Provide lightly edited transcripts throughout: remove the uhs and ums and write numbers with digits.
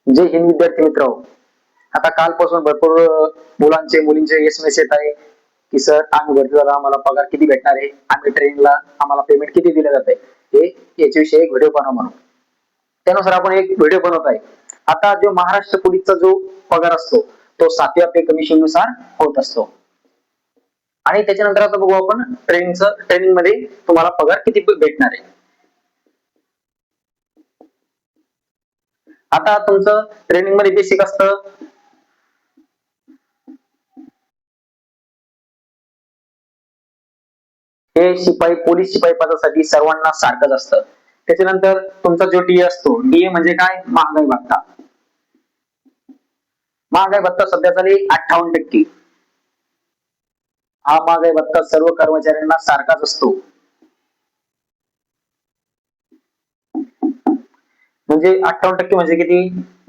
जय हिंद विद्यार्थी मित्र. आता कालपासून भरपूर मुलांचे मुलींचे SMS येत आहे की सर आम्ही भरती झाला, आम्हाला पगार किती भेटणार आहे, आम्ही ट्रेनिंगला आम्हाला पेमेंट किती दिलं जात आहे, हे याच्याविषयी एक व्हिडिओ बनवा म्हणून. त्यानुसार आपण एक व्हिडिओ बनवत आहे. आता जो महाराष्ट्र पोलीसचा जो पगार असतो तो 7व्या पे कमिशन नुसार होत असतो. आणि त्याच्यानंतर आता बघू आपण ट्रेनिंग मध्ये तुम्हाला पगार किती भेटणार आहे. आता तुमचं ट्रेनिंग मध्ये बेसिक असतं हे शिपाई, पोलीस शिपाई पदासाठी सर्वांना सारखंच असतं. त्याच्यानंतर तुमचा जो DA असतो, DA म्हणजे काय, महागाई भत्ता. महागाई भत्ता सध्या झाली 58%. हा महागाई भत्ता सर्व कर्मचाऱ्यांना सारखाच असतो. म्हणजे 58% म्हणजे किती,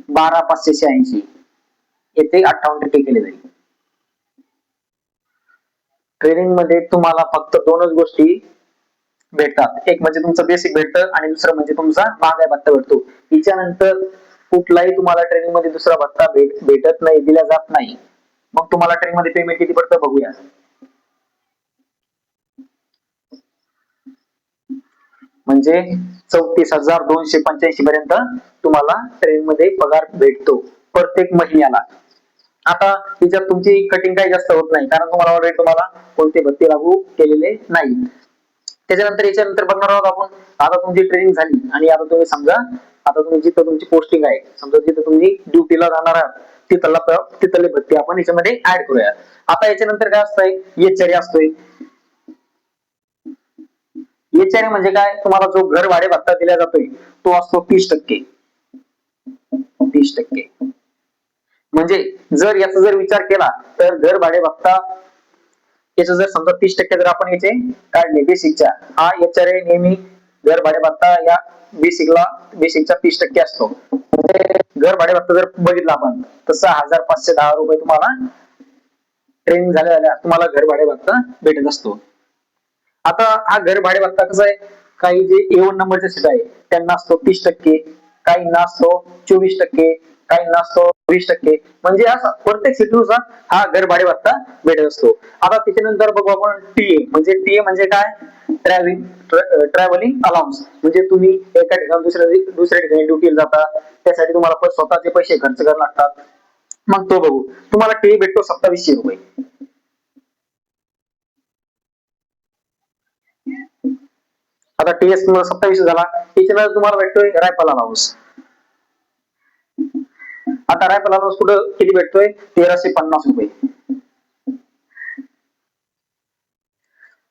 12,586 येथे 58% केले जाईल. ट्रेनिंग मध्ये तुम्हाला फक्त दोनच गोष्टी भेटतात, एक म्हणजे तुमचं बेसिक भेटतं आणि दुसरं म्हणजे तुमचा महागाई भत्ता भेटतो. याच्यानंतर कुठलाही तुम्हाला ट्रेनिंग मध्ये दुसरा भत्ता भेटत नाही, दिला जात नाही. मग तुम्हाला ट्रेनिंग मध्ये पेमेंट किती पडतं बघूया. म्हणजे 34,285 पर्यंत तुम्हाला ट्रेनिंग मध्ये पगार भेटतो प्रत्येक महिन्याला. आता तिच्यात तुमची कटिंग काही जास्त होत नाही, कारण तुम्हाला ऑलरेडी तुम्हाला कोणते भत्ते लागू केलेले नाही. त्याच्यानंतर याच्यानंतर बघणार आहोत आपण. आता तुमची ट्रेनिंग झाली आणि आता तुम्ही समजा, आता तुम्ही जिथं तुमची पोस्टिंग आहे, समजा जिथं तुम्ही ड्युटीला जाणार आहात, तिथले भत्ते आपण याच्यामध्ये ऍड करूया. आता याच्यानंतर काय असतंय, एचआरए असतोय. एचआरए म्हणजे काय, तुम्हाला जो घर भाडे भत्ता दिला जातोय तो असतो 30%. 30%. म्हणजे जर याचा जर विचार केला तर घर भाडे भत्ता याचं जर समजा 30% जर आपण याचे काढले बेसिकच्या, हा एचआरए नेहमी घर भाडे भत्ता या बेसिकचा 30% असतो. म्हणजे घर भाडे भत्ता जर बघितला आपण तर 6,510 रुपये तुम्हाला ट्रेनिंग झाल्या तुम्हाला घर भाडे भत्ता भेटत असतो. आता हा घर भाडे भत्ता कसा आहे, काही जे A1 नंबरच्या सीट आहे त्यांना असतो 30%, काहींना असतो 24%, काहींना असतो 20%. म्हणजे असं प्रत्येक सीटनुसार हा घर भाडे भत्ता भेटत असतो. आता त्याच्यानंतर बघू आपण टीए म्हणजे काय, ट्रॅव्हलिंग अलाउन्स. म्हणजे तुम्ही एका ठिकाणी दुसऱ्या ठिकाणी ड्युटीला जाता, त्यासाठी तुम्हाला स्वतःचे पैसे खर्च करावे लागतात. मग तो बघू. तुम्हाला टीए भेटतो 2700 रुपये. आता टीएस 2700 झाला. त्याच्यानंतर तुम्हाला भेटतोय रायफल अलाउन्स. आता रायफल अलाउन्स कुठं किती भेटतोय, 1350 रुपये.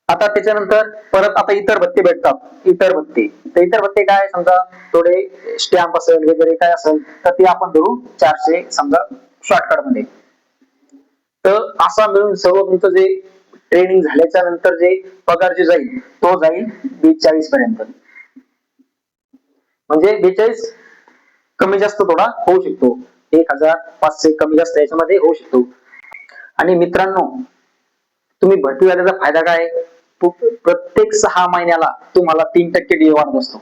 आता त्याच्यानंतर परत आता इतर भत्ते भेटतात. इतर भत्ते काय, समजा थोडे स्टॅम्प असेल वगैरे काय असेल तर ते आपण धरू 400 समजा शॉर्टकट मध्ये. तर असा मिळून सर्व तुमचं जे ट्रेनिंग झाल्याच्या नंतर जे पगार जे जाईल तो जाईल 42 पर्यंत. म्हणजे 42 कमी जास्त थोडा होऊ शकतो, 1,500 कमी जास्त याच्यामध्ये होऊ शकतो. आणि मित्रांनो, तुम्ही भरती झाल्याचा फायदा काय, प्रत्येक 6 महिन्याला तुम्हाला 3% डीए वाढत असतो.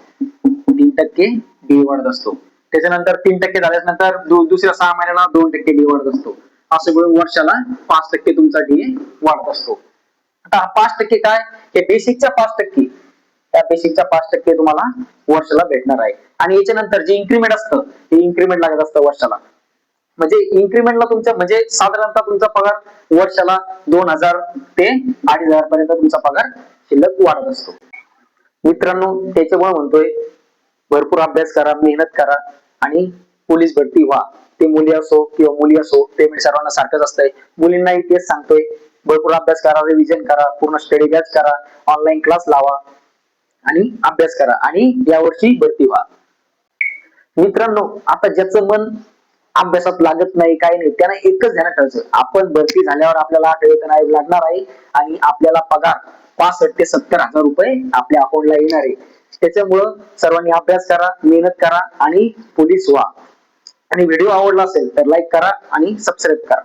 3% डीए वाढत असतो. त्याच्यानंतर 3% झाल्यानंतर दुसऱ्या 6 महिन्याला 2% डीए वाढत असतो. असं मिळून वर्षाला 5% तुमचा डीए वाढत असतो. आता 5% काय, हे बेसिकच्या 5%, त्या बेसिकच्या 5% तुम्हाला वर्षाला भेटणार आहे. आणि याच्यानंतर जे इन्क्रीमेंट असतं ते इन्क्रीमेंट लागत असतं वर्षाला. म्हणजे इन्क्रीमेंटला तुमच्या म्हणजे साधारणतः तुमचा पगार वर्षाला 2,000 ते 2,500 पर्यंत तुमचा पगार शिल्लक वाढत असतो. मित्रांनो, त्याच्यामुळे म्हणतोय भरपूर अभ्यास करा, मेहनत करा आणि पोलीस भरती व्हा. ते मुली असो किंवा मुली असो, पेमेंट सर्वांना सारखंच असतंय. मुलींनाही तेच सांगतोय, भरपूर अभ्यास करा, रिव्हिजन करा, पूर्ण स्टडी बॅच करा, ऑनलाईन क्लास लावा आणि अभ्यास करा आणि यावर्षी भरती व्हा. मित्रांनो, आता ज्याचं मन अभ्यासात लागत नाही, काही नाही, त्यांना एकच ध्यानात ठेवायचं, आपण भरती झाल्यावर आपल्याला वेतन आयोग लागणार आहे आणि आपल्याला पगार 65,000 ते 70,000 रुपये आपल्या अकाउंटला येणार आहे. त्याच्यामुळं सर्वांनी अभ्यास करा, मेहनत करा आणि पोलीस व्हा. आणि व्हिडिओ आवडला असेल तर लाईक करा आणि सबस्क्राईब करा.